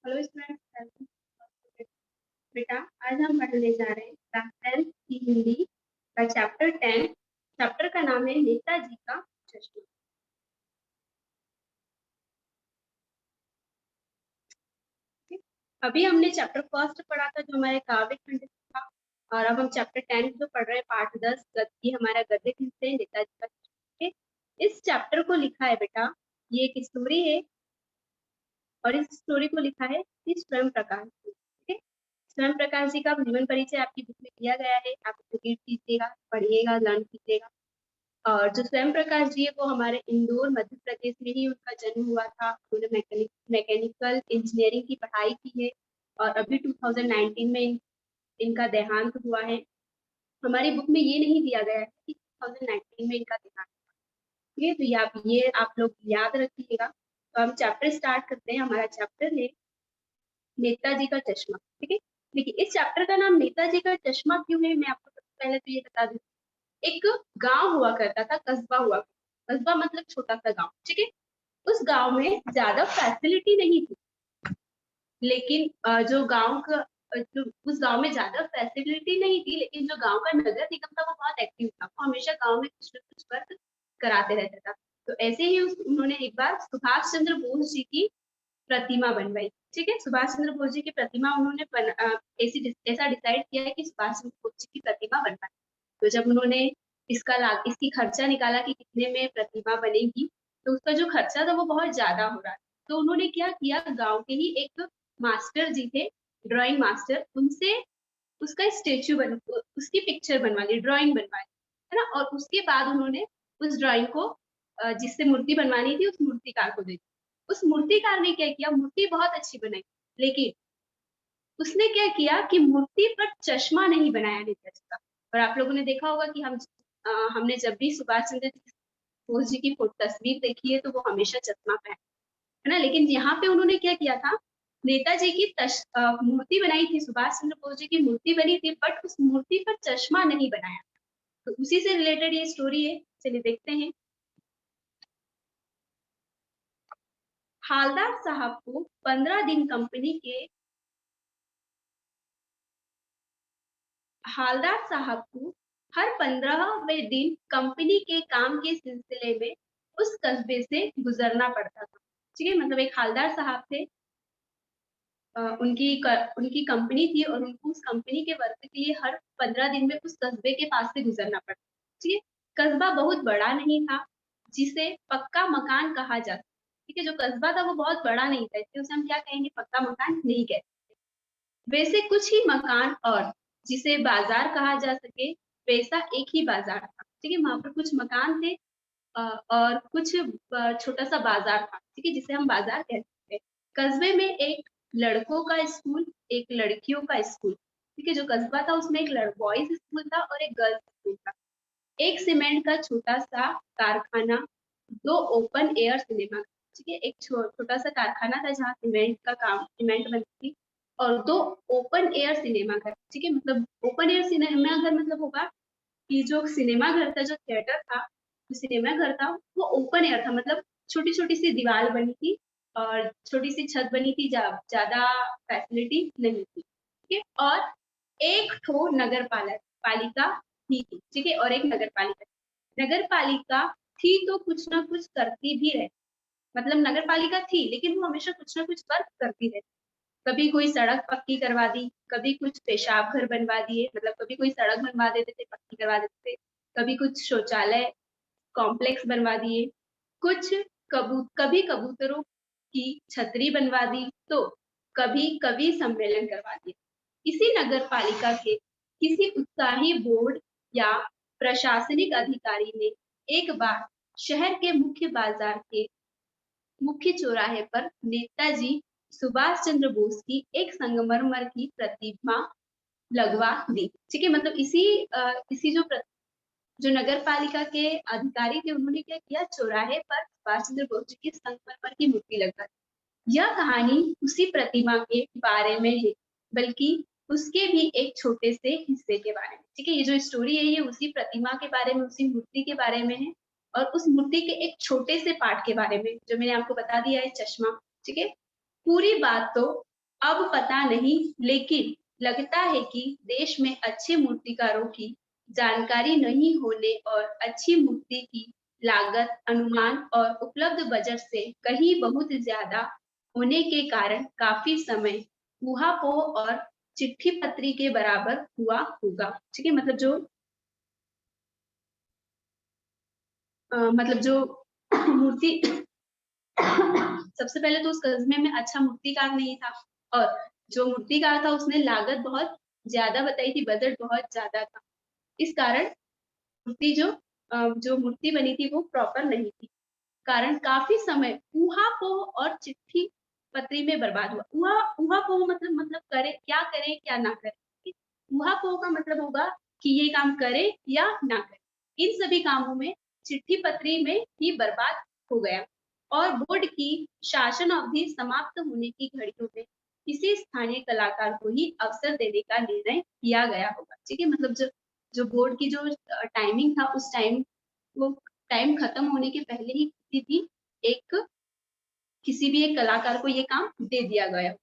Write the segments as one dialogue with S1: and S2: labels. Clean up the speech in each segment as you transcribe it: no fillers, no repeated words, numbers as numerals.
S1: Hello student, बेटा आज हम पढ़ने जा रहे हैं क्लास 10 की हिंदी का चैप्टर 10। चैप्टर का नाम है नेताजी का चश्मा। अभी हमने चैप्टर फर्स्ट पढ़ा था जो हमारे काव्य खंड था, और अब हम चैप्टर 10 जो पढ़ रहे हैं पाठ 10 ये हमारा गद्य खंड से नेताजी का चश्मा। इस चैप्टर को लिखा है बेटा, ये एक स्टोरी है और इस स्टोरी को लिखा है स्वयं प्रकाश जी। ठीक है, स्वयं प्रकाश जी का जीवन परिचय आपकी बुक में दिया गया है, आप इसे रीड कीजिएगा, पढ़िएगा, लर्न कीजिएगा। और जो स्वयं प्रकाश जी है वो हमारे इंदौर मध्य प्रदेश में ही उनका जन्म हुआ था। उन्होंने मैकेनिकल इंजीनियरिंग की पढ़ाई की है और अभी 2019 में इनका देहांत हुआ है। हमारी बुक में ये नहीं दिया गया है कि 2019 में इनका देहांत। ठीक है, तो ये आप लोग याद रखिएगा। तो हम चैप्टर स्टार्ट करते हैं। हमारा चैप्टर है नेताजी का चश्मा। ठीक है, देखिए इस चैप्टर का नाम नेताजी का चश्मा क्यों है, मैं आपको सबसे पहले तो ये बता दूं। एक गांव हुआ करता था, कस्बा हुआ करता। कस्बा मतलब छोटा सा गांव। ठीक है, उस गांव में ज्यादा फैसिलिटी नहीं थी, लेकिन जो गांव का जो उस गांव में ज्यादा फैसिलिटी नहीं थी, लेकिन जो गांव का नगर निगम था वो बहुत एक्टिव था। वो हमेशा गांव में कुछ न कुछ वर्क कराते रहता था। तो ऐसे ही उन्होंने एक बार सुभाष चंद्र बोस जी की प्रतिमा बनवाई। ठीक है, सुभाष चंद्र बोस जी की प्रतिमा उन्होंने ऐसा डिसाइड किया है कि सुभाष चंद्र बोस जी की प्रतिमा बनवाई। तो जब उन्होंने इसकी खर्चा निकाला कि कितने में प्रतिमा बनेगी, तो उसका जो खर्चा था वो बहुत ज्यादा हो रहा था। तो उन्होंने क्या किया, गांव के ही एक मास्टर जी थे, ड्राइंग मास्टर, उनसे उसका स्टेच्यू उसकी पिक्चर बनवा ली, ड्राइंग बनवा ली, है ना। और उसके बाद उन्होंने उस ड्राइंग को जिससे मूर्ति बनवानी थी उस मूर्तिकार को दे दी। उस मूर्तिकार ने क्या किया, मूर्ति बहुत अच्छी बनाई, लेकिन उसने क्या किया कि मूर्ति पर चश्मा नहीं बनाया नेताजी का। और आप लोगों ने देखा होगा कि हमने जब भी सुभाष चंद्र बोस जी की तस्वीर देखी है तो वो हमेशा चश्मा पहने, है ना। लेकिन यहाँ पे उन्होंने क्या किया था, नेताजी की मूर्ति बनाई थी, सुभाष चंद्र बोस जी की मूर्ति बनी थी, बट उस मूर्ति पर चश्मा नहीं बनाया। तो उसी से रिलेटेड ये स्टोरी है, चलिए देखते हैं। हालदार साहब को 15 दिन कंपनी के हालदार साहब को हर 15वें दिन कंपनी के काम के सिलसिले में उस कस्बे से गुजरना पड़ता था। ठीक है, मतलब एक हालदार साहब थे, उनकी कंपनी थी और उनको उस कंपनी के वर्क के लिए हर 15 दिन में उस कस्बे के पास से गुजरना पड़ता। ठीक है, कस्बा बहुत बड़ा नहीं था जिसे पक्का मकान कहा जाता। ठीक है, जो कस्बा था वो बहुत बड़ा नहीं था, इसलिए उसे हम क्या कहेंगे, पक्का मकान नहीं कहते। वैसे कुछ ही मकान और जिसे बाजार कहा जा सके, वैसा एक ही बाजार था। ठीक है, वहां पर कुछ मकान थे और कुछ छोटा सा बाजार था। ठीक है, जिसे हम बाजार कहते हैं। कस्बे में एक लड़कों का स्कूल, एक लड़कियों का स्कूल। ठीक है, जो कस्बा था उसमें एक बॉयज स्कूल था और एक गर्ल्स स्कूल था। एक सीमेंट का छोटा सा कारखाना, दो ओपन एयर सिनेमा। ठीक है, एक छोटा सा कारखाना था जहाँ सीमेंट बनती थी, और दो ओपन एयर सिनेमा घर। ठीक है, मतलब ओपन एयर सिनेमा घर मतलब होगा कि जो सिनेमा घर था, जो थिएटर था, जो सिनेमा घर था वो ओपन एयर था, मतलब छोटी छोटी सी दीवार बनी थी और छोटी सी छत बनी थी, ज्यादा फैसिलिटी नहीं थी। ठीक है, और एक ठो नगर पालिका थी। ठीक है, और एक नगर पालिका थी तो कुछ ना कुछ करती भी रहे। मतलब नगर पालिका थी लेकिन वो हमेशा कुछ ना कुछ वर्क करती रहे। कभी कोई सड़क पक्की करवा दी, कभी कुछ पेशाब घर बनवा दिए, मतलब कभी कोई सड़क बनवा देते थे, पक्की करवा देते थे, कभी कुछ शौचालय कॉम्प्लेक्स बनवा दिए, कुछ कभी कबूतरों की छतरी बनवा दी, तो कभी कवि सम्मेलन करवा दिए। इसी नगर पालिका के किसी उत्साही बोर्ड या प्रशासनिक अधिकारी ने एक बार शहर के मुख्य बाजार के मुख्य चौराहे पर नेताजी सुभाष चंद्र बोस की एक संगमरमर की प्रतिमा लगवा दी। ठीक है, मतलब इसी जो नगर पालिका के अधिकारी थे उन्होंने क्या किया, चौराहे पर सुभाष चंद्र बोस जी की संगमरमर की मूर्ति लगवा दी। यह कहानी उसी प्रतिमा के बारे में है, बल्कि उसके भी एक छोटे से हिस्से के बारे में। ठीक है, ये जो स्टोरी है ये उसी प्रतिमा के बारे में, उसी मूर्ति के बारे में है, और उस मूर्ति के एक छोटे से पार्ट के बारे में जो मैंने आपको बता दिया है, चश्मा। ठीक है, पूरी बात तो अब पता नहीं, लेकिन लगता है कि देश में अच्छे मूर्तिकारों की जानकारी नहीं होने और अच्छी मूर्ति की लागत, अनुमान और उपलब्ध बजट से कहीं बहुत ज्यादा होने के कारण काफी समय ऊहापोह और चिट्ठी पत्री के बराबर हुआ होगा। ठीक है, मतलब जो मतलब जो मूर्ति सबसे पहले तो उस कस्बे में अच्छा मूर्तिकार नहीं था, और जो मूर्तिकार था उसने लागत बहुत ज्यादा बताई थी, बजट बहुत ज्यादा था। इस कारण मूर्ति जो मूर्ति बनी थी वो प्रॉपर नहीं थी, कारण काफी समय ऊहापोह और चिट्ठी पत्री में बर्बाद हुआ। ऊहापोह मतलब करे क्या करे क्या ना करे। ऊहापोह का मतलब होगा कि ये काम करे या ना करे। इन सभी कामों में चिट्ठी पत्री में ही बर्बाद हो गया, और बोर्ड की शासन अवधि समाप्त होने की घड़ियों में किसी स्थानीय कलाकार को ही अवसर देने का निर्णय किया गया होगा। ठीक है, मतलब जो जो बोर्ड की जो टाइमिंग था उस टाइम, वो टाइम खत्म होने के पहले ही किसी भी एक कलाकार को ये काम दे दिया गया।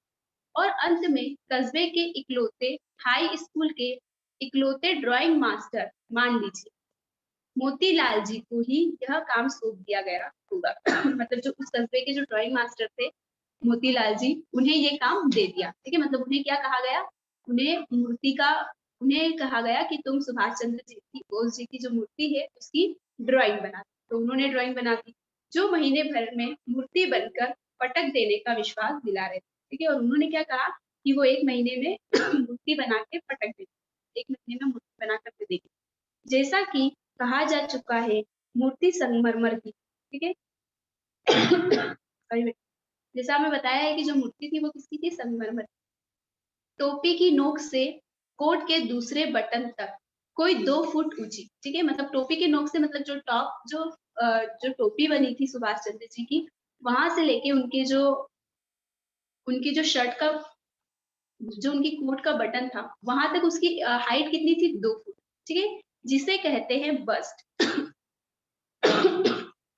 S1: और अंत में कस्बे के इकलौते हाई स्कूल के इकलौते ड्राइंग मास्टर मान लीजिए मोतीलाल जी को ही यह काम सौंप दिया गया होगा। मतलब जो उस कस्बे के जो ड्राइंग मास्टर थे मोतीलाल जी, उन्हें ये काम दे दिया। ठीक है, मतलब उन्हें क्या कहा गया, उन्हें कहा गया कि तुम सुभाष चंद्र जी की बोस जी की जो मूर्ति है उसकी ड्राइंग बना। तो उन्होंने ड्राइंग बना दी, जो महीने भर में मूर्ति बनकर पटक देने का विश्वास दिला रहे थे। ठीक है, और उन्होंने क्या कहा कि वो 1 महीने में मूर्ति बना के पटक देंगे, 1 महीने में मूर्ति बना कर दे देंगे। जैसा कि कहा जा चुका है, मूर्ति संगमरमर की। ठीक है, जैसा हमें बताया है कि जो मूर्ति थी वो किसकी थी, संगमरमर। टोपी की नोक से कोट के दूसरे बटन तक कोई 2 फुट ऊंची। ठीक है, मतलब टोपी के नोक से मतलब जो टॉप जो टोपी बनी थी सुभाष चंद्र जी की, वहां से लेके उनकी जो शर्ट का जो उनकी कोट का बटन था वहां तक उसकी हाइट कितनी थी, 2 फुट। ठीक है, जिसे कहते हैं बस्ट।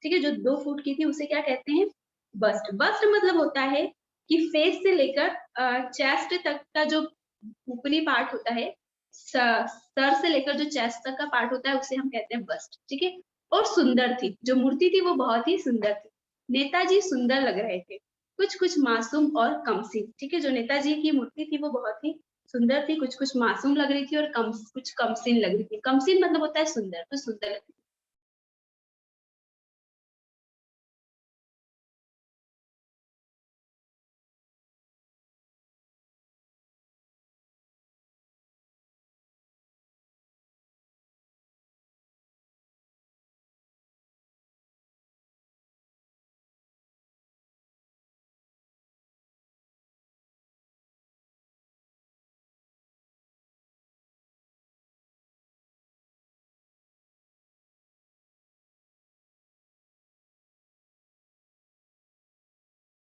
S1: ठीक है, जो 2 फुट की थी उसे क्या कहते हैं, बस्ट। बस्ट मतलब होता है कि फेस से लेकर चेस्ट तक का जो ऊपरी पार्ट होता है, सर से लेकर जो चेस्ट तक का पार्ट होता है उसे हम कहते हैं बस्ट। ठीक है, और सुंदर थी, जो मूर्ति थी वो बहुत ही सुंदर थी। नेताजी सुंदर लग रहे थे, कुछ कुछ मासूम और कमसीन। ठीक है, जो नेताजी की मूर्ति थी वो बहुत ही सुंदर थी, कुछ कुछ मासूम लग रही थी और कुछ कमसीन लग रही थी। कमसीन मतलब होता है सुंदर, तो सुंदर लग रही थी।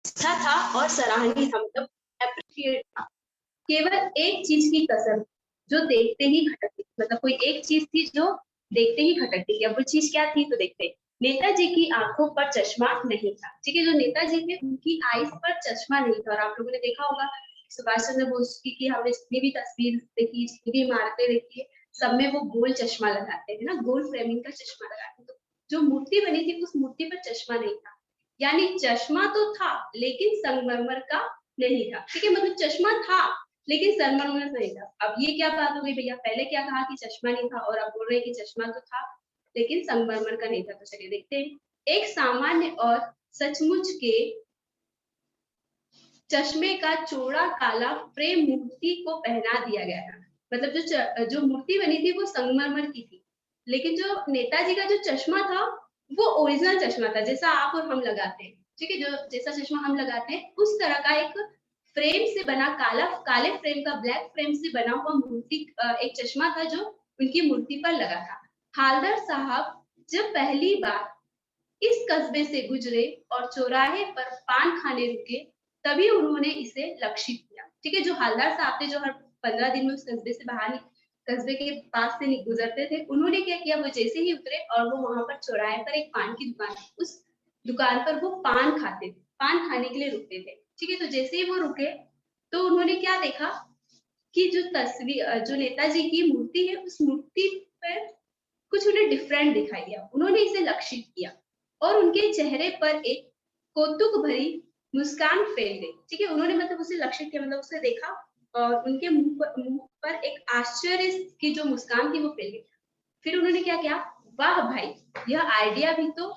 S1: अच्छा था और सराहनीय था, मतलब एप्रिशिएट था। केवल एक चीज की कसर जो देखते ही खटकती, मतलब कोई एक चीज थी जो देखते ही खटकती थी। अब वो चीज क्या थी तो देखते, नेताजी की आंखों पर चश्मा नहीं था। ठीक है, जो नेताजी थे उनकी आईज पर चश्मा नहीं था। और आप लोगों ने देखा होगा सुभाष चंद्र बोस की हमने जितनी भी तस्वीर देखी, जितनी भी इमारतें देखी है, सब में वो गोल चश्मा लगाते हैं ना, गोल फ्रेमिंग का चश्मा लगाते हैं। तो जो मूर्ति बनी थी उस मूर्ति पर चश्मा नहीं था, यानी चश्मा तो था लेकिन संगमरमर का नहीं था। ठीक है, मतलब चश्मा था लेकिन संगमरमर नहीं था। अब ये क्या बात हो गई भैया, पहले क्या कहा कि चश्मा नहीं था और अब बोल रहे हैं कि चश्मा तो था लेकिन संगमरमर का नहीं था। तो चलिए देखते हैं। एक सामान्य और सचमुच के चश्मे का चौड़ा काला फ्रेम मूर्ति को पहना दिया गया था। मतलब जो मूर्ति बनी थी वो संगमरमर की थी, लेकिन जो नेताजी का जो चश्मा था वो ओरिजिनल चश्मा था, जैसा आप और हम लगाते हैं। ठीक है, जो जैसा चश्मा हम लगाते हैं उस तरह का एक फ्रेम से बना काले फ्रेम का ब्लैक फ्रेम से बना हुआ मूर्ति एक चश्मा था जो उनकी मूर्ति पर लगा था। हालदार साहब जब पहली बार इस कस्बे से गुजरे और चौराहे पर पान खाने रुके, तभी उन्होंने इसे लक्षित किया। ठीक है, जो हालदार साहब थे जो हर 15 दिन में उस कस्बे से कस्बे के पास से गुजरते थे, उन्होंने क्या किया, वो जैसे ही उतरे और वो वहां पर चौराहे पर एक पान की दुकान, उस दुकान पर वो पान खाते थे, पान खाने के लिए रुकते थे। ठीक है, तो जैसे ही वो रुके तो उन्होंने क्या देखा कि जो तस्वीर जो नेताजी की मूर्ति है उस मूर्ति पर कुछ उन्हें डिफरेंट दिखाई दिया। उन्होंने इसे लक्षित किया और उनके चेहरे पर एक कौतुक भरी मुस्कान फैल गई। ठीक है, उन्होंने मतलब उसे लक्षित किया, मतलब उसे देखा और उनके मुंह पर एक आश्चर्य की जो मुस्कान थी वो फैल गई। फिर उन्होंने क्या किया, वाह भाई, यह आइडिया भी तो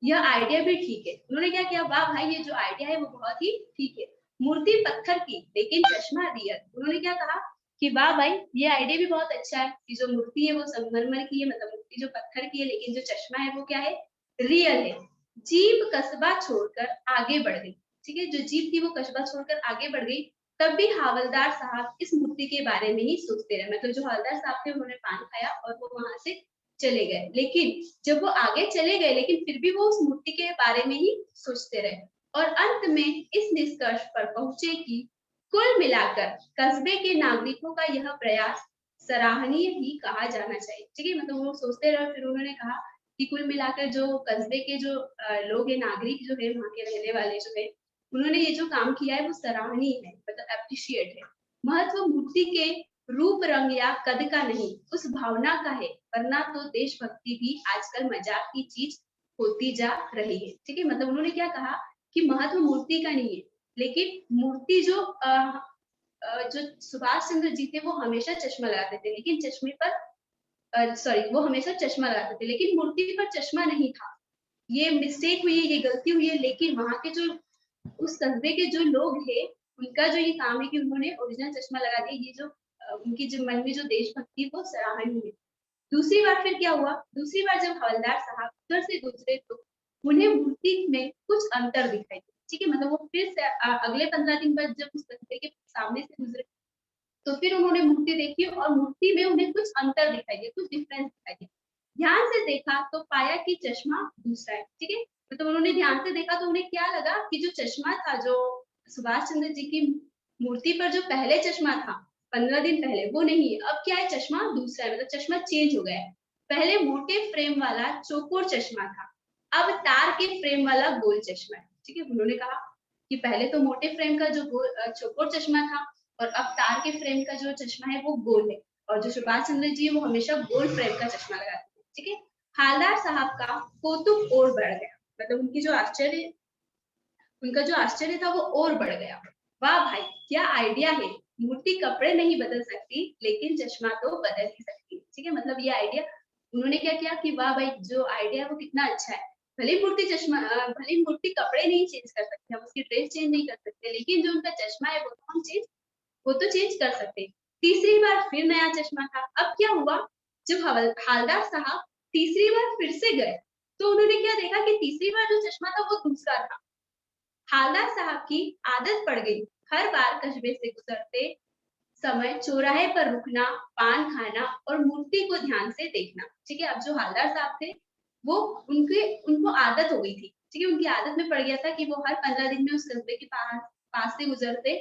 S1: यह आइडिया भी ठीक है। उन्होंने क्या किया, वाह भाई, ये जो आइडिया है वो बहुत ही ठीक है। मूर्ति पत्थर की लेकिन चश्मा रियल। उन्होंने क्या कहा कि वाह भाई, ये आइडिया भी बहुत अच्छा है कि जो मूर्ति है वो संगमरमर की है, मतलब मूर्ति जो पत्थर की है, लेकिन जो चश्मा है वो क्या है, रियल है। जीप कस्बा छोड़कर आगे बढ़ गई। ठीक है, जो जीप थी वो कस्बा छोड़कर आगे बढ़ गई। तब भी हवलदार साहब इस मूर्ति के बारे में ही सोचते रहे। मतलब जो हवलदार साहब थे उन्होंने पान खाया और वो वहां से चले गए। लेकिन जब वो आगे चले गए, लेकिन फिर भी वो उस मूर्ति के बारे में ही सोचते रहे और अंत में इस निष्कर्ष पर पहुंचे कि कुल मिलाकर कस्बे के नागरिकों का यह प्रयास सराहनीय ही कहा जाना चाहिए। ठीक है, मतलब वो सोचते रहे, फिर उन्होंने कहा कि कुल मिलाकर जो कस्बे के जो लोग हैं, नागरिक जो है, वहां के रहने वाले जो है, उन्होंने ये जो काम किया है वो सराहनीय है, मतलब अप्रिशिएट है। महत्व मूर्ति के रूप रंग या कद का नहीं, उस भावना का है, वरना तो देशभक्ति भी आजकल मजाक की चीज होती जा रही है। ठीक है, मतलब उन्होंने क्या कहा कि महत्व मूर्ति का नहीं है, लेकिन मूर्ति जो सुभाष चंद्र जी थे वो हमेशा चश्मा लगाते थे, लेकिन चश्मे पर सॉरी, वो हमेशा चश्मा लगाते थे लेकिन मूर्ति पर चश्मा नहीं था। ये मिस्टेक हुई है, ये गलती हुई है, लेकिन वहां के जो उस कस्बे के जो लोग हैं, उनका जो ये काम है कि उन्होंने ओरिजिनल चश्मा लगा दिया। ये जो उनकी जो मन में जो देशभक्ति वो सराहनीय है। दूसरी बार फिर क्या हुआ, दूसरी बार जब हवलदार साहब उधर से गुजरे तो उन्हें मूर्ति में कुछ अंतर दिखाई दिया। ठीक है, मतलब वो फिर से अगले 15 दिन बाद जब उस कस्बे के सामने से गुजरे तो फिर उन्होंने मूर्ति देखी और मूर्ति में उन्हें कुछ अंतर दिखाई दिया, कुछ डिफरेंस दिखाई दिया। ध्यान से देखा तो पाया कि चश्मा दूसरा है। ठीक है, मतलब उन्होंने ध्यान से देखा तो उन्हें क्या लगा कि जो चश्मा था, जो सुभाष चंद्र जी की मूर्ति पर जो पहले चश्मा था 15 दिन पहले, वो नहीं है। अब क्या है, चश्मा दूसरा है, मतलब चश्मा चेंज हो गया है। पहले मोटे फ्रेम वाला चौकोर चश्मा था, अब तार के फ्रेम वाला गोल चश्मा है। ठीक है, उन्होंने कहा कि पहले तो मोटे फ्रेम का जो चौकोर चश्मा था और अब तार के फ्रेम का जो चश्मा है वो गोल है, और जो सुभाष चंद्र जी है वो हमेशा गोल फ्रेम का चश्मा लगाते हैं। ठीक है, हालदार साहब का कौतुक और बढ़ गया, मतलब उनका जो आश्चर्य था वो और बढ़ गया। वाह भाई, क्या आइडिया है, मूर्ति कपड़े नहीं बदल सकती लेकिन चश्मा तो बदल ही सकती है। ठीक है, मतलब ये आइडिया उन्होंने क्या किया कि वाह भाई, जो आइडिया है वो कितना अच्छा है। भले मूर्ति कपड़े नहीं चेंज कर सकते, हम उसकी ड्रेस चेंज नहीं कर सकते, लेकिन जो उनका चश्मा है वो तो चेंज कर सकते हैं। तीसरी बार फिर नया चश्मा था। अब क्या हुआ, जब हालदार साहब तीसरी बार फिर से गए तो उन्होंने क्या देखा कि तीसरी बार जो चश्मा था वो दूसरा था। हालदार साहब की आदत पड़ गई हर बार कस्बे से गुजरते समय चौराहे पर रुकना, पान खाना और मूर्ति को ध्यान से देखना। ठीक है, अब जो हालदार साहब थे वो उनको आदत हो गई थी। ठीक है, उनकी आदत में पड़ गया था कि वो हर 15 दिन में उस कस्बे के पास से गुजरते,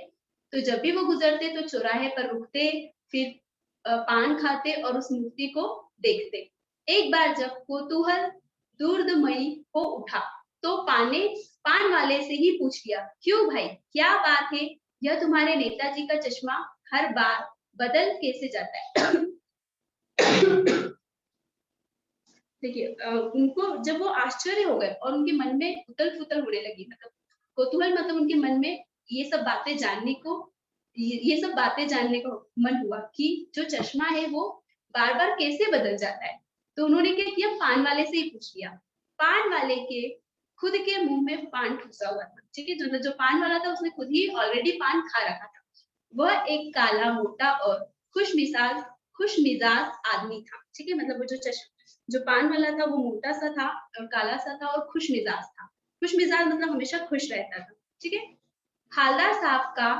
S1: तो जब भी वो गुजरते तो चौराहे पर रुकते, फिर पान खाते और उस मूर्ति को देखते। एक बार जब कौतूहल दुर्दमयी हो उठा तो पान वाले से ही पूछ लिया, क्यों भाई, क्या बात है, यह तुम्हारे नेताजी का चश्मा हर बार बदल कैसे जाता है? देखिए, उनको जब वो आश्चर्य हो गए और उनके मन में उथल-पुथल होने लगी, मतलब कौतूहल, मतलब उनके मन में ये सब बातें जानने को ये सब बातें जानने को मन हुआ कि जो चश्मा है वो बार-बार कैसे बदल जाता है। तो उन्होंने क्या किया, पान वाले से ही पूछ लिया। पान वाले के खुद के मुँह में पान ठुसा हुआ था। ठीक है, जो जो पान वाला था उसने खुद ही ऑलरेडी पान खा रखा था। वह एक काला, मोटा और खुशमिजाज आदमी था। ठीक है, मतलब वो जो पान वाला था वो मोटा सा था और काला सा था और खुशमिजाज था। खुशमिजाज मतलब हमेशा खुश रहता था। ठीक है, हालदार साहब का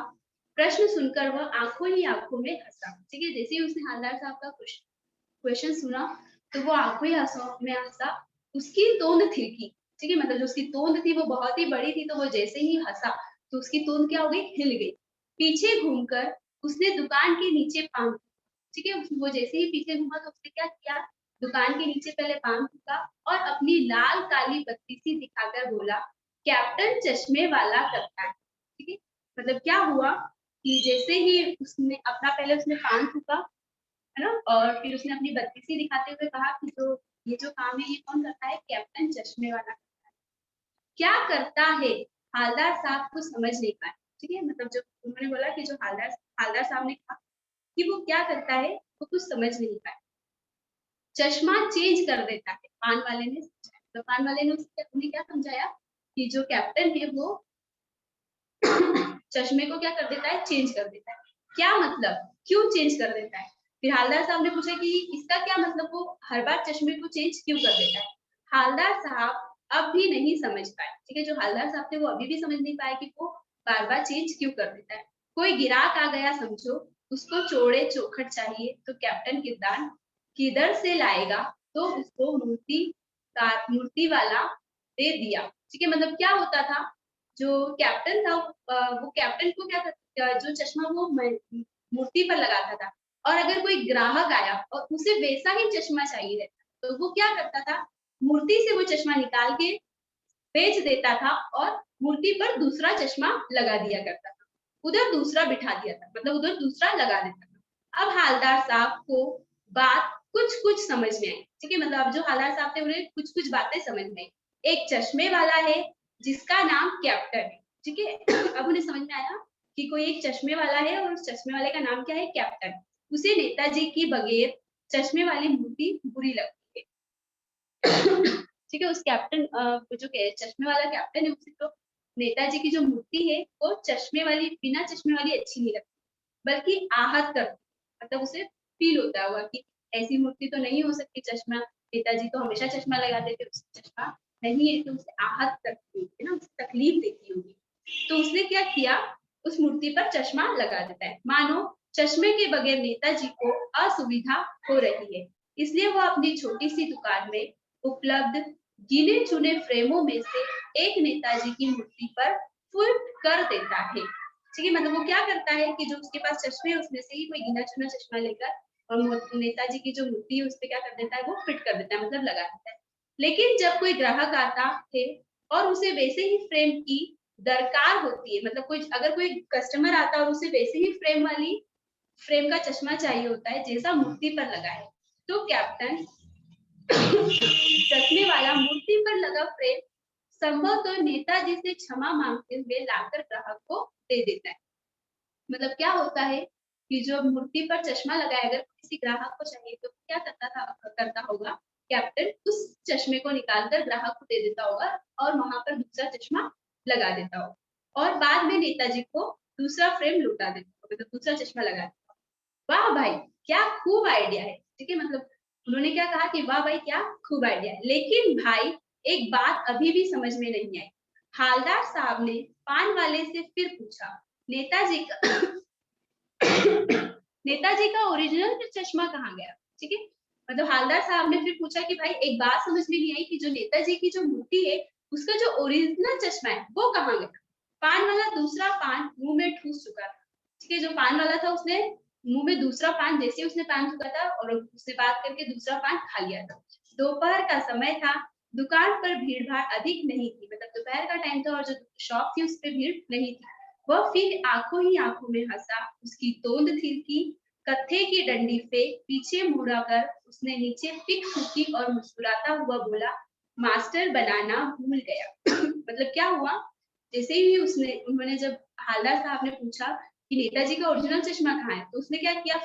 S1: प्रश्न सुनकर वह आंखों ही आंखों में हंसा। ठीक है, जैसे ही उसने हालदार साहब का क्वेश्चन सुना तो वो आंखों ही आंखों में हंसा। उसकी तोंद थिरकी। ठीक है, मतलब जो उसकी तोंद थी वो बहुत ही बड़ी थी, तो वो जैसे ही हंसा तो उसकी तोंद क्या हो गई, हिल गई। पीछे घूमकर उसने दुकान के नीचे पान, ठीक है, वो जैसे ही पीछे घूमा तो उसने क्या किया, दुकान के नीचे पहले पान फूका और अपनी लाल काली बत्ती सी दिखाकर बोला, कैप्टन चश्मे वाला करता है। ठीक है, मतलब क्या हुआ कि जैसे ही उसने अपना पहले उसने पान थूका, है ना, और फिर उसने अपनी बत्तीसी दिखाते हुए कहा कि जो काम है ये कौन करता है, कैप्टन चश्मे वाला। क्या करता है, हालदार साहब को समझ नहीं पाए। ठीक है, मतलब जो उन्होंने बोला कि जो हालदार साहब ने कहा कि वो क्या करता है वो कुछ समझ नहीं पाए। चश्मा चेंज कर देता है, पान वाले ने समझाया। तो पान वाले ने उन्हें क्या समझाया कि जो कैप्टन है वो चश्मे को क्या कर देता है, चेंज कर देता है। क्या मतलब, क्यों चेंज कर देता है? फिर हालदार साहब ने पूछा कि इसका क्या मतलब, वो हर बार चश्मे को चेंज क्यों कर देता है? हालदार साहब अब भी नहीं समझ पाए। ठीक है, जो हालदार साहब थे वो अभी भी समझ नहीं पाए कि वो बार बार चेंज क्यों कर देता है। कोई गिराक आ गया समझो, उसको चौड़े चौखट चाहिए तो कैप्टन किधर से लाएगा, तो उसको मूर्ति वाला दे दिया। ठीक है, मतलब क्या होता था, जो कैप्टन था वो कैप्टन को क्या जो चश्मा वो मूर्ति पर लगाता था, और अगर कोई ग्राहक आया और उसे वैसा ही चश्मा चाहिए रहता तो वो क्या करता था, मूर्ति से वो चश्मा निकाल के बेच देता था और मूर्ति पर दूसरा चश्मा लगा दिया करता था, उधर दूसरा बिठा दिया था, मतलब उधर दूसरा लगा देता था। अब हालदार साहब को बात कुछ कुछ समझ में आई। ठीक है, मतलब अब जो हालदार साहब थे उन्हें कुछ कुछ बातें समझ में आई। एक चश्मे वाला है जिसका नाम कैप्टन है। ठीक है, अब उन्हें समझ में आया कि कोई एक चश्मे वाला है और उस चश्मे वाले का नाम क्या है, कैप्टन। उसे नेताजी की बगैर चश्मे वाली मूर्ति बुरी लगती है। ठीक है, उस कैप्टन जो चश्मे वाला कैप्टन है उसे तो नेताजी की जो मूर्ति है वो चश्मे वाली, बिना चश्मे वाली अच्छी नहीं लगती, बल्कि आहत करती, मतलब उसे फील होता होगा कि ऐसी मूर्ति तो नहीं हो सकती, चश्मा, नेताजी तो हमेशा चश्मा लगाते थे, उसे चश्मा नहीं है तो उसे आहत करती होगी ना, उसे तकलीफ देती होगी। तो उसने क्या किया, उस मूर्ति पर चश्मा लगा देता है, मानो चश्मे के बगैर नेताजी को असुविधा हो रही है। इसलिए वो अपनी छोटी सी दुकान में उपलब्ध गिने चुने फ्रेमों में से एक नेताजी की मूर्ति पर फिट कर देता है। ठीक है, मतलब वो क्या करता है कि जो उसके पास चश्मे है उसमें से ही कोई गिना चुना चश्मा लेकर और नेताजी की जो मूर्ति है उस पर क्या कर देता है, वो फिट कर देता है, मतलब लगा देता है। लेकिन जब कोई ग्राहक आता है और उसे वैसे ही फ्रेम की दरकार होती है, मतलब कोई अगर कोई कस्टमर आता है और उसे वैसे ही फ्रेम का चश्मा चाहिए होता है जैसा मूर्ति पर लगा है, तो कैप्टन चश्मे वाला मूर्ति पर लगा फ्रेम संभव तो नेताजी से क्षमा मांगते हुए लाकर ग्राहक को दे देता है। मतलब क्या होता है कि जो मूर्ति पर चश्मा लगा है, अगर किसी ग्राहक को चाहिए तो क्या करता होगा, कैप्टन उस चश्मे को निकालकर ग्राहक को दे देता होगा और वहां पर दूसरा चश्मा लगा देता होगा, और बाद में नेताजी को दूसरा फ्रेम लौटा देता होगा, मतलब दूसरा चश्मा लगा देता होगा। वाह भाई, क्या खूब आइडिया है। ठीक है, मतलब उन्होंने क्या कहा कि वाह भाई क्या खूब आइडिया है, लेकिन भाई एक बात अभी भी समझ में नहीं आई। हालदार साहब ने पान वाले से फिर पूछा, नेताजी का नेताजी का ओरिजिनल चश्मा कहाँ गया? ठीक है, मतलब हालदार साहब ने फिर पूछा कि भाई एक बात समझ में नहीं आई कि जो नेताजी की जो मूर्ति है उसका जो ओरिजिनल चश्मा है वो कहाँ गया? पान वाला दूसरा पान मुंह में ठूस चुका था। ठीक है, जो पान वाला था उसने मुंह में दूसरा पान, जैसे उसने पान चुका था और उससे बात करके दूसरा पान खा लिया था। दोपहर का समय था, दुकान पर भीड़ भाड़ अधिक नहीं थी, मतलब दोपहर का टाइम था और जो शॉप थी उस पर भीड़ नहीं थी। वह फिर आंखों ही आंखों में हंसा, उसकी तोंद थिरकी, कत्थे की डंडी पे पीछे मुड़ा कर उसने नीचे पिक फूकी और मुस्कुराता हुआ बोला, मास्टर बनाना भूल गया। मतलब क्या हुआ, जैसे ही उन्होंने जब हालदार साहब ने पूछा कि नेताजी का ओरिजिनल चश्मा कहाँ है, तो उसने क्या किया,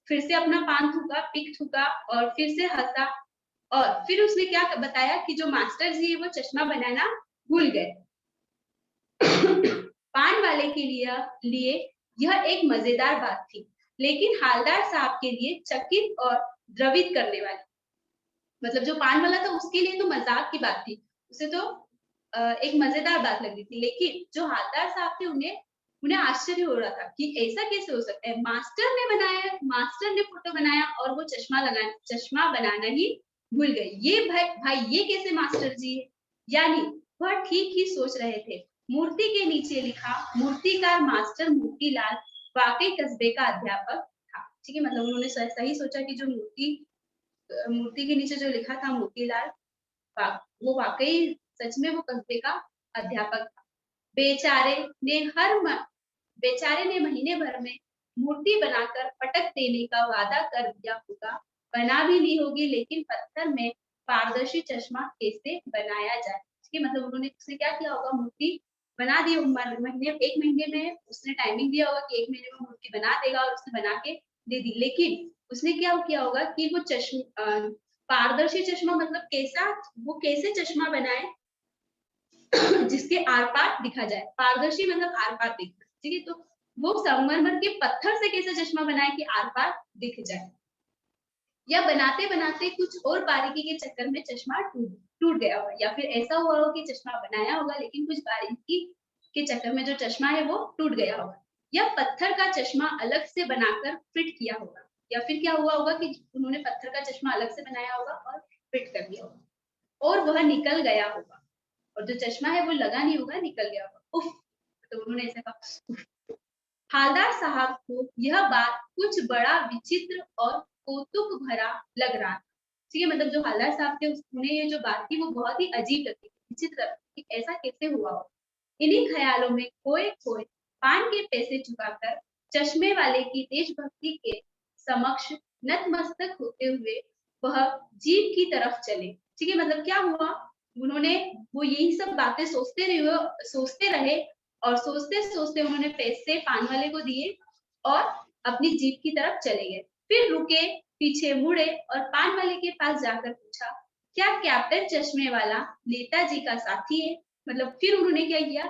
S1: फिर से अपना पान थूका, पिक थूका और फिर से हंसा, और फिर उसने क्या बताया कि जो मास्टर जी है वो चश्मा बनाना भूल गए। पान वाले के लिए यह एक मजेदार बात थी, लेकिन हालदार साहब के लिए चकित और द्रवित करने वाली। मतलब जो पान वाला था उसके लिए तो मजाक की बात थी, उसे तो एक मजेदार बात लग रही थी, लेकिन जो हालदार साहब थे उन्हें उन्हें आश्चर्य हो रहा था कि ऐसा कैसे हो सकता है, मास्टर ने फोटो बनाया और वो चश्मा बनाना ही भूल गए। ये भाई ये कैसे मास्टर जी है? यानी वह ठीक ही सोच रहे थे। मूर्ति के नीचे लिखा मूर्तिकार मास्टर मोतीलाल वाकई कस्बे का अध्यापक था। ठीक है, मतलब उन्होंने सही सोचा कि जो मूर्ति के नीचे जो लिखा था मोतीलाल, वो वाकई सच में वो कस्बे का अध्यापक था। बेचारे ने बेचारे ने महीने भर में मूर्ति बनाकर पटक देने का वादा कर दिया होगा, बना भी ली होगी, लेकिन पत्थर में पारदर्शी चश्मा कैसे बनाया जाए। ठीक है, मतलब उन्होंने उसने क्या किया होगा, मूर्ति बना दी, महीने 1 महीने में उसने टाइमिंग दिया होगा कि 1 महीने में मूर्ति बना देगा और उसने बना के दे दी। लेकिन उसने क्या किया होगा कि वो पारदर्शी चश्मा मतलब कैसा, वो कैसे चश्मा बनाए जिसके आर-पार दिखा जाए। पारदर्शी मतलब आर-पार दिखना, ठीक है? तो वो संगमरमर के पत्थर से कैसे चश्मा बनाए कि आर-पार दिख जाए। या बनाते-बनाते कुछ और बारीकी के चक्कर में चश्मा टूट गया हो, या फिर ऐसा हुआ हो कि चश्मा बनाया होगा लेकिन कुछ बारीकी के चक्कर में जो चश्मा है वो टूट गया होगा। या पत्थर का चश्मा अलग से बनाकर फिट किया होगा, या फिर क्या हुआ होगा कि उन्होंने पत्थर का चश्मा अलग से बनाया होगा और फिट कर दिया होगा और वह निकल गया होगा, और जो चश्मा है वो लगा नहीं होगा, निकल गया होगा। उफ! तो उन्होंने ऐसा कहा। हालदार साहब को यह बात कुछ बड़ा विचित्र और कौतुक भरा लग रहा था। ठीक है, मतलब जो हालदार साहब थे उन्हें ये जो बात थी वो बहुत ही अजीब लगी, विचित्र लगी, कि ऐसा कैसे हुआ हो। इन्हीं ख्यालों में खोए-खोए पान के पैसे चुकाकर चश्मे वाले की देशभक्ति के समक्ष नतमस्तक होते हुए वह जीप की तरफ चले। ठीक है, मतलब क्या हुआ, उन्होंने वो यही सब बातें सोचते रहे और सोचते-सोचते उन्होंने पैसे पान वाले को दिए और अपनी जीप की तरफ चले गए। फिर रुके, पीछे मुड़े और पान वाले के पास जाकर पूछा, "क्या कैप्टन चश्मे वाला नेताजी का साथी है?" मतलब फिर उन्होंने क्या किया,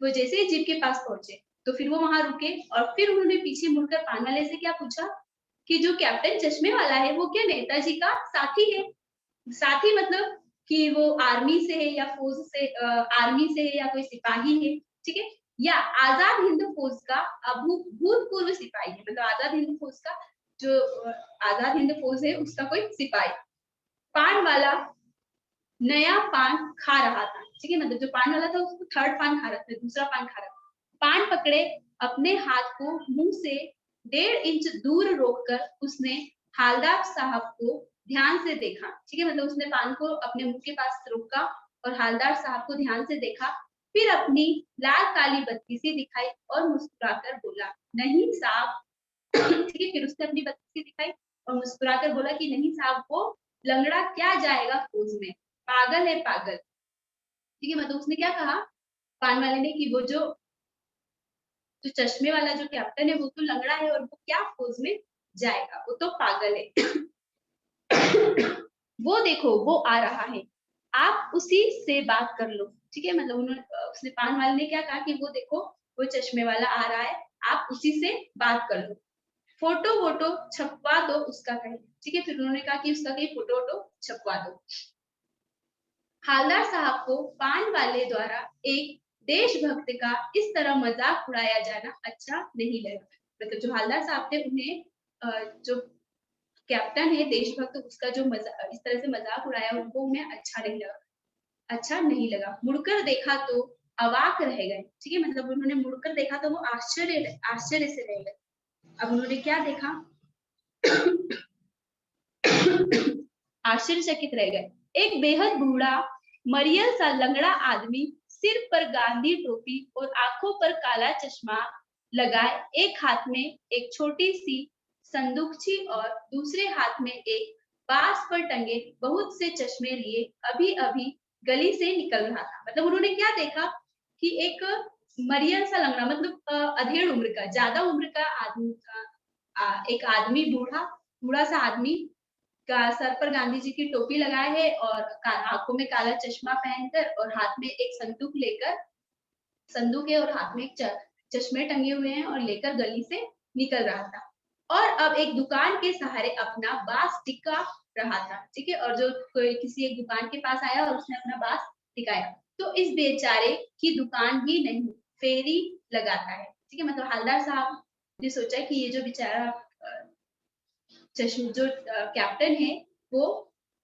S1: वो जैसे ही जीप के पास पहुँचे, तो फिर वो वहाँ रुके और फिर उन्होंने पीछे मुड़कर पान वाले से क्या पूछा कि जो कैप्टन चश्मे वाला है, वो क्या नेताजी का साथी है? साथी मतलब कि वो आर्मी से है या फ़ौज से, आर्मी से है या कोई सिपाही है, ठीक है? या आज़ाद हिंद फ़ौज का भूतपूर्व सिपाही है, मतलब आज़ाद हिंद फ़ौज का जो आज़ाद हिंद फ़ौज है उसका कोई सिपाही। पान वाला नया पान खा रहा था, ठीक है? मतलब जो पान वाला था उसको थर्ड पान खा रहा था, दूसरा पान खा रहा था। पान पकड़े अपने हाथ को मुँह से 1.5 इंच दूर रोककर उसने हालदार साहब को ध्यान से देखा, ठीक है? मतलब उसने पान को अपने मुँह के पास रोका और हालदार साहब को ध्यान से देखा, फिर अपनी लाल-काली बत्ती-सी दिखाई और मुस्कुराकर बोला, "नहीं साहब।" ठीक है? फिर उसने अपनी बत्ती दिखाई और मुस्कुराकर बोला कि नहीं साहब, वो लंगड़ा क्या जाएगा फौज में, पागल है पागल। ठीक है? मतलब उसने क्या कहा पान वाले ने कि वो जो चश्मे वाला जो कैप्टन है वो तो लंगड़ा है और वो क्या फौज में जाएगा, वो तो पागल है। वो देखो वो आ रहा है, आप उसी से बात कर लो। ठीक है? मतलब उसने पान वाले ने क्या कहा कि वो देखो वो चश्मे वाला आ रहा है, आप उसी से बात कर लो। फ़ोटो-वोटो छपवा दो उसका कहीं, ठीक है? फिर उन्होंने कहा कि उसका कहीं फ़ोटो-वोटो छपवा दो। हालदार साहब को पान वाले द्वारा एक देशभक्त का इस तरह मज़ाक उड़ाया जाना अच्छा नहीं लगा। मतलब जो हालदार साहब थे उन्हें जो कैप्टन है देशभक्त उसका जो इस तरह से मज़ाक उड़ाया उनको उन्हें अच्छा नहीं लगा। मुड़कर देखा तो अवाक रह गए, ठीक है? मतलब उन्होंने मुड़कर देखा तो वो आश्चर्य से रह गए। अब उन्होंने क्या देखा आश्चर्यचकित रह गए। एक बेहद बूढ़ा, मरियल सा लंगड़ा आदमी, सिर पर गांधी टोपी और आंखों पर काला चश्मा लगाए, एक हाथ में एक छोटी-सी संदूकची और दूसरे हाथ में एक बाँस पर टंगे बहुत से चश्मे लिए अभी-अभी गली से निकल रहा था। मतलब उन्होंने क्या देखा कि एक मरियल सा लंगड़ा मतलब अधेड़ उम्र का, ज़्यादा उम्र का आदमी एक आदमी बूढ़ा-सा आदमी का सर पर गांधी जी की टोपी लगाए है और आंखों में काला चश्मा पहनकर और हाथ में एक संदूक है और हाथ में एक चश्मे टंगे हुए हैं और लेकर गली से निकल रहा था और अब एक दुकान के सहारे अपना बांस टिका रहा था, ठीक है? और जो कोई किसी एक दुकान के पास आया और उसने अपना बांस टिकाया तो इस बेचारे की दुकान भी नहीं फेरी लगाता है, ठीक है? मतलब हालदार साहब ने सोचा कि ये जो बेचारा चश्म जो कैप्टन है वो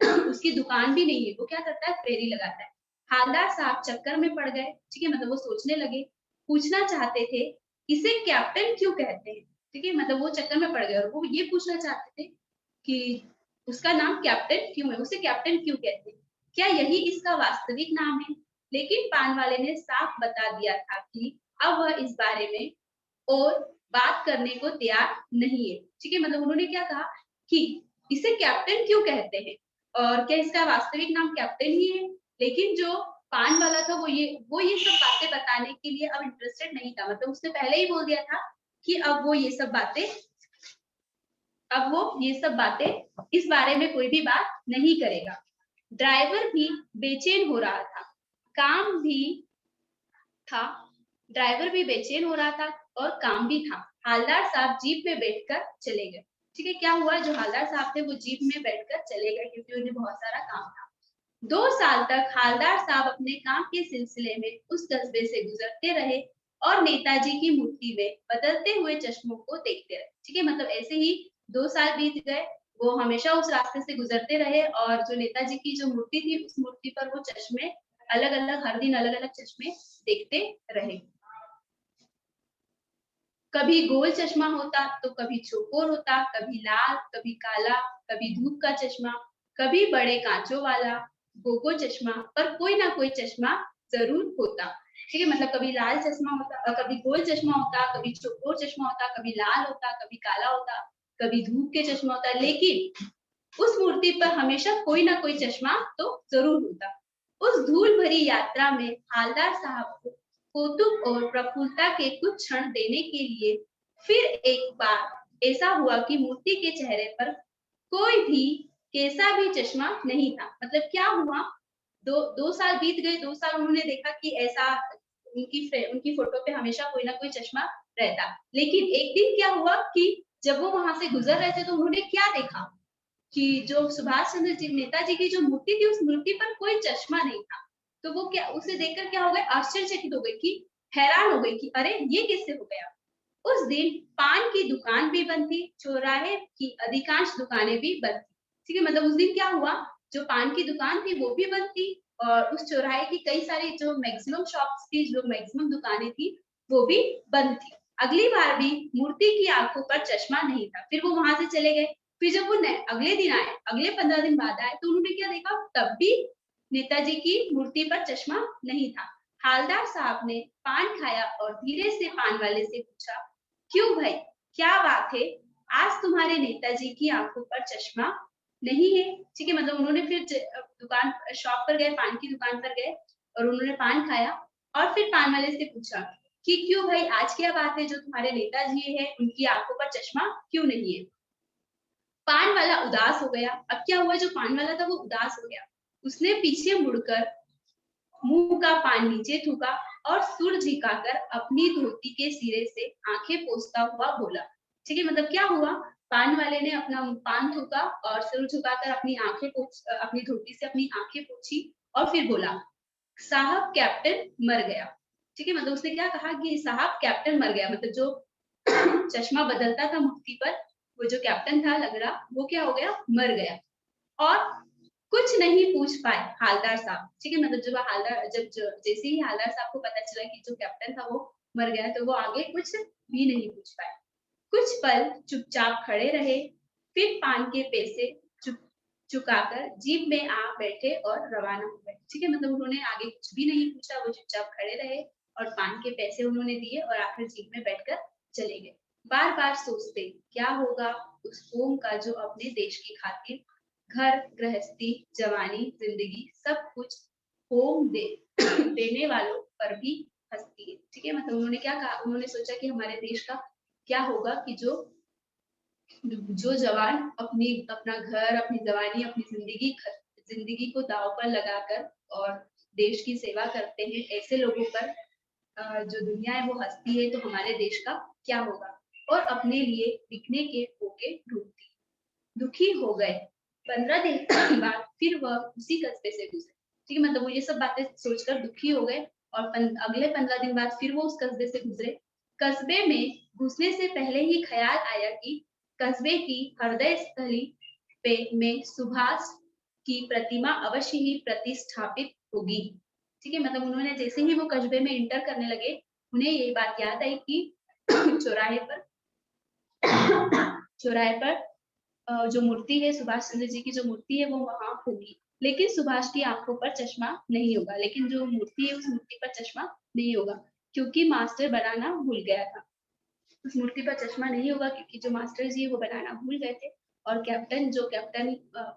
S1: उसकी दुकान भी नहीं है, वो क्या करता है फेरी लगाता है। हालदार साहब चक्कर में पड़ गए, ठीक है? मतलब वो सोचने लगे, पूछना चाहते थे, इसे कैप्टन क्यों कहते हैं? ठीक है? मतलब वो चक्कर में पड़ गए और वो ये पूछना चाहते थे कि उसका नाम कैप्टन क्यों है? उसे कैप्टन क्यों कहते हैं? क्या यही इसका वास्तविक नाम है? लेकिन पान वाले ने साफ बता दिया था कि अब वह इस बारे में और बात करने को तैयार नहीं है। ठीक है, मतलब उन्होंने क्या कहा कि इसे कैप्टन क्यों कहते हैं और क्या इसका वास्तविक नाम कैप्टन ही है। लेकिन जो पान वाला था वो ये सब बातें बताने के लिए अब इंटरेस्टेड नहीं था। मतलब उसने पहले ही बोल दिया था कि अब वो ये सब बातें इस बारे में कोई भी बात नहीं करेगा। ड्राइवर भी बेचैन हो रहा था, काम भी था। ड्राइवर भी बेचैन हो रहा था और काम भी था। हालदार साहब जीप में बैठकर चले गए। ठीक है, क्या हुआ, जो हालदार साहब थे वो जीप में बैठकर चले गए क्योंकि उन्हें बहुत सारा काम था। 2 साल तक हालदार साहब अपने काम के सिलसिले में उस कस्बे से गुजरते रहे और नेताजी की मूर्ति में बदलते हुए चश्मों को देखते रहे। ठीक है, मतलब ऐसे ही 2 साल बीत गए, वो हमेशा उस रास्ते से गुजरते रहे और जो नेताजी की जो मूर्ति थी उस मूर्ति पर वो चश्मे अलग अलग, हर दिन अलग अलग चश्मे देखते रहे। कभी गोल चश्मा होता तो कभी चौकोर होता, कभी लाल, कभी काला, कभी धूप का चश्मा, कभी बड़े कांचों वाला गोगो चश्मा, पर कोई ना कोई चश्मा जरूर होता। ठीक है, मतलब कभी लाल चश्मा होता, कभी गोल चश्मा होता, कभी चौकोर चश्मा होता, कभी लाल होता, कभी काला होता, कभी धूप के चश्मा होता, लेकिन उस मूर्ति पर हमेशा कोई ना कोई चश्मा तो जरूर होता। उस धूल भरी यात्रा में हालदार साहब को कौतुक और प्रफुल्लता के कुछ क्षण देने के लिए फिर एक बार ऐसा हुआ कि मूर्ति के चेहरे पर कोई भी कैसा भी चश्मा नहीं था। मतलब क्या हुआ, 2 साल बीत गए, 2 साल उन्होंने देखा कि ऐसा उनकी फोटो पे हमेशा कोई ना कोई चश्मा रहता। लेकिन एक दिन क्या हुआ कि जब वो वहां से गुजर रहे थे तो उन्होंने क्या देखा कि जो सुभाष चंद्र जी नेताजी की जो मूर्ति थी उस मूर्ति पर कोई चश्मा नहीं था। तो वो क्या, उसे देखकर क्या हो गए, आश्चर्यचकित हो गई कि हैरान हो गई कि अरे ये कैसे हो गया। उस दिन पान की दुकान भी बंद थी, चौराहे की अधिकांश दुकानें भी बंद थी। ठीक है, मतलब उस दिन क्या हुआ, जो पान की दुकान थी वो भी बंद थी और उस चौराहे की कई सारी जो मैक्सिमम शॉप्स थी, जो मैक्सिमम दुकानें थी वो भी बंद थी। अगली बार भी मूर्ति की आंखों पर चश्मा नहीं था। फिर वो वहां से चले गए। फिर जब वो अगले दिन आए, अगले 15 दिन बाद आए, तो उन्होंने क्या देखा, तब भी नेताजी की मूर्ति पर चश्मा नहीं था। हालदार साहब ने पान खाया और धीरे से पान वाले से पूछा, क्यों भाई, क्या बात है, आज तुम्हारे नेताजी की आंखों पर चश्मा नहीं है। ठीक है, मतलब उन्होंने फिर दुकान शॉप पर गए, पान की दुकान पर गए और उन्होंने पान खाया और फिर पान वाले से पूछा कि क्यों भाई, आज क्या बात है, जो तुम्हारे नेताजी है उनकी आंखों पर चश्मा क्यों नहीं है। पान वाला उदास हो गया। अब क्या हुआ, जो पान वाला था वो उदास हो गया। उसने पीछे मुड़कर मुंह का पान नीचे थूका और सुर झुकाकर अपनी धोती के सिरे से आंखें पोंछता हुआ बोला। ठीक है, मतलब क्या हुआ, पान वाले ने अपना पान थूका और सिर झुकाकर अपनी धोती से अपनी आंखें पोंछी और फिर बोला, साहब कैप्टन मर गया। ठीक है, मतलब उसने क्या कहा कि साहब कैप्टन मर गया। मतलब जो चश्मा बदलता था मुफ्ती पर, वो जो कैप्टन था लगड़ा, वो क्या हो गया, मर गया। और कुछ नहीं पूछ पाए हालदार साहब। ठीक है, मतलब जैसे ही हालदार साहब को पता चला कि जो कैप्टन था वो मर गया, तो वो आगे कुछ भी नहीं पूछ पाए। कुछ पल चुपचाप खड़े रहे, फिर पान के पैसे चुकाकर जीप में आ बैठे और रवाना हो गए। ठीक है, मतलब उन्होंने आगे कुछ भी नहीं पूछा, वो चुपचाप खड़े रहे और पान के पैसे उन्होंने दिए और आखिर जीप में बैठकर चले गए। बार बार सोचते क्या होगा उस कौम का जो अपने देश की खातिर घर गृहस्थी जवानी जिंदगी सब कुछ होम देने वालों पर भी हंसती है। ठीक है, मतलब उन्होंने क्या कहा, उन्होंने सोचा कि हमारे देश का क्या होगा कि जो जो जवान अपना घर, अपनी जवानी, अपनी जिंदगी को दांव पर लगाकर और देश की सेवा करते हैं, ऐसे लोगों पर जो दुनिया है वो हंसती है, तो हमारे देश का क्या होगा। और अपने लिए बिकने के मौके ढूंढती। दुखी हो गए। 15 दिन बाद फिर वह उसी कस्बे से गुजरे। ठीक है, मतलब वो ये सब बातें सोचकर दुखी हो गए और अगले 15 दिन बाद फिर वो उस कस्बे से गुजरे। कस्बे में घुसने से पहले ही ख्याल आया कि कस्बे की हृदय स्थली पे में सुभाष की प्रतिमा अवश्य ही प्रतिष्ठापित होगी। ठीक है, मतलब उन्होंने जैसे ही वो कस्बे में इंटर करने लगे, उन्हें ये बात याद आई कि चौराहे पर चौराहे पर जो मूर्ति है, सुभाष चंद्र जी की जो मूर्ति है वो वहां होगी, लेकिन सुभाष की आंखों पर चश्मा नहीं होगा। लेकिन जो मूर्ति है उस मूर्ति पर चश्मा नहीं होगा क्योंकि मास्टर बनाना भूल गया था। उस मूर्ति पर चश्मा नहीं होगा क्योंकि जो मास्टर जी वो बनाना भूल गए थे और कैप्टन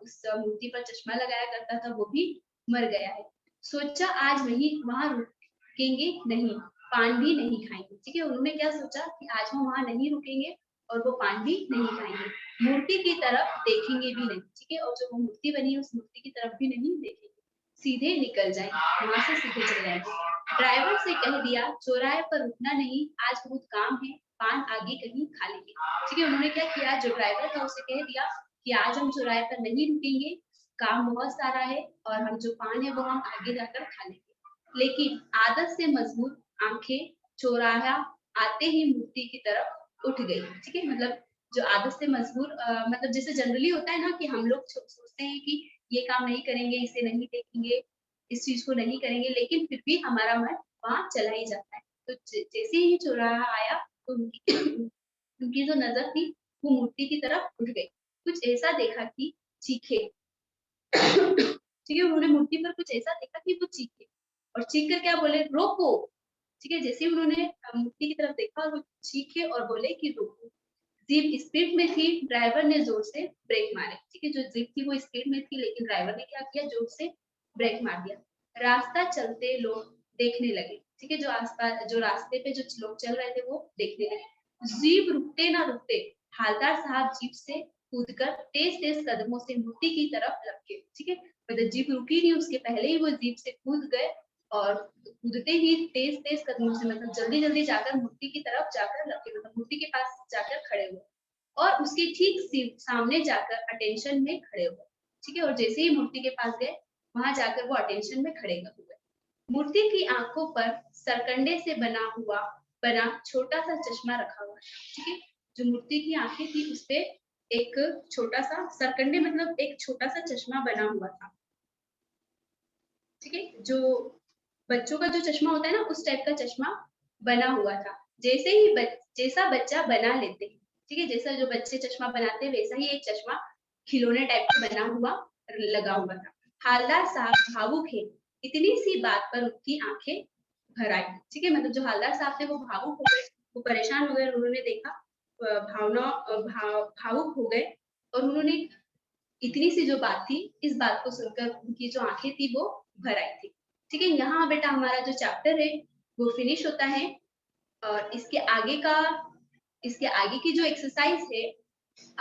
S1: उस मूर्ति पर चश्मा लगाया करता था वो भी मर गया है। सोचा आज वहीं वहां रुकेंगे नहीं, पान भी नहीं खाएंगे। ठीक है, उन्होंने क्या सोचा कि आज हम वहां नहीं रुकेंगे और वो पान भी नहीं खाएंगे, मूर्ति की तरफ देखेंगे भी नहीं। ठीक है, और जो वो मूर्ति बनी है उस मूर्ति की तरफ भी नहीं देखेंगे, सीधे निकल जाएंगे, वहां से सीधे चले जाएंगे। ड्राइवर से कह दिया चौराहे पर रुकना नहीं, आज बहुत काम है, पान आगे कहीं खा लेंगे। ठीक है, उन्होंने क्या किया, जो ड्राइवर था उसे कह दिया कि आज हम चौराहे पर नहीं रुकेंगे, काम बहुत सारा है और हम जो पान है वो हम आगे जाकर खा लेंगे। लेकिन आदत से मजबूर आंखें चौराहा आते ही मूर्ति की तरफ उठ गई। ठीक है, मतलब जो आदत से मजबूर मतलब जैसे जनरली होता है ना कि हम लोग सोचते हैं कि ये काम नहीं करेंगे, इसे नहीं देखेंगे, इस चीज को नहीं करेंगे, लेकिन फिर भी हमारा मन वहां चला ही जाता है। तो जैसे ही चौराहा आया तो उनकी उनकी जो नजर थी वो मूर्ति की तरफ उठ गई। कुछ ऐसा देखा कि चीखे। ठीक है, उन्होंने मूर्ति पर कुछ ऐसा देखा कि वो चीखे और चीख कर क्या बोले, रोको। ठीक है, जैसे ही उन्होंने मूर्ति की तरफ देखा और वो चीखे और बोले कि रोको। जीप स्पीड में थी, ड्राइवर ने जोर से ब्रेक मारे। ठीक है, जो जीप थी वो स्पीड में थी लेकिन ड्राइवर ने क्या किया, जोर से ब्रेक मार दिया। रास्ता चलते लोग देखने लगे। ठीक है, जो आसपास जो रास्ते पे जो लोग चल रहे थे वो देखने लगे। जीप रुकते ना रुकते हालदार साहब जीप से कूदकर तेज तेज कदमों से मूर्ति की तरफ लपके। ठीक है, मतलब जीप रुकी नहीं, उसके पहले ही वो जीप से कूद गए और कूदते ही तेज तेज कदमों से मतलब जल्दी जल्दी जाकर मूर्ति की तरफ जाकर लपके, मतलब मूर्ति के पास जाकर खड़े हुए और उसके ठीक सामने जाकर अटेंशन में खड़े हुए। ठीक है, और जैसे ही मूर्ति के पास गए वहां जाकर वो अटेंशन में खड़े हुए। मूर्ति की आंखों पर सरकंडे से बना छोटा सा चश्मा रखा हुआ। ठीक है, जो मूर्ति की आंखें थी उस पे एक छोटा सा सरकंडे मतलब एक छोटा सा चश्मा बना हुआ था। ठीक है, जो बच्चों का जो चश्मा होता है ना उस टाइप का चश्मा बना हुआ था। जैसा बच्चा बना लेते हैं। ठीक है, जैसा जो बच्चे चश्मा बनाते हैं वैसा ही एक चश्मा खिलौने टाइप का बना हुआ लगा हुआ था। हालदार साहब भावुक है, इतनी सी बात पर उनकी आंखें भर आई। ठीक है, मतलब जो हालदार साहब थे वो भावुक हो गए, वो परेशान हो गए, उन्होंने देखा भावुक हो गए और उन्होंने इतनी सी जो बात थी इस बात को सुनकर उनकी जो आंखें थी वो भर आई थी। ठीक है, यहाँ बेटा हमारा जो चैप्टर है वो फिनिश होता है और इसके आगे की जो एक्सरसाइज है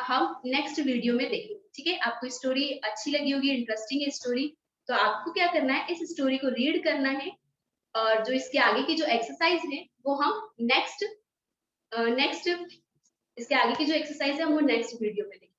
S1: हम नेक्स्ट वीडियो में देखेंगे। ठीक है, आपको स्टोरी अच्छी लगी होगी, इंटरेस्टिंग है स्टोरी, तो आपको क्या करना है, इस स्टोरी को रीड करना है और जो इसके आगे की जो एक्सरसाइज है वो हम नेक्स्ट इसके आगे की जो एक्सरसाइज है हम वो नेक्स्ट वीडियो में देखेंगे।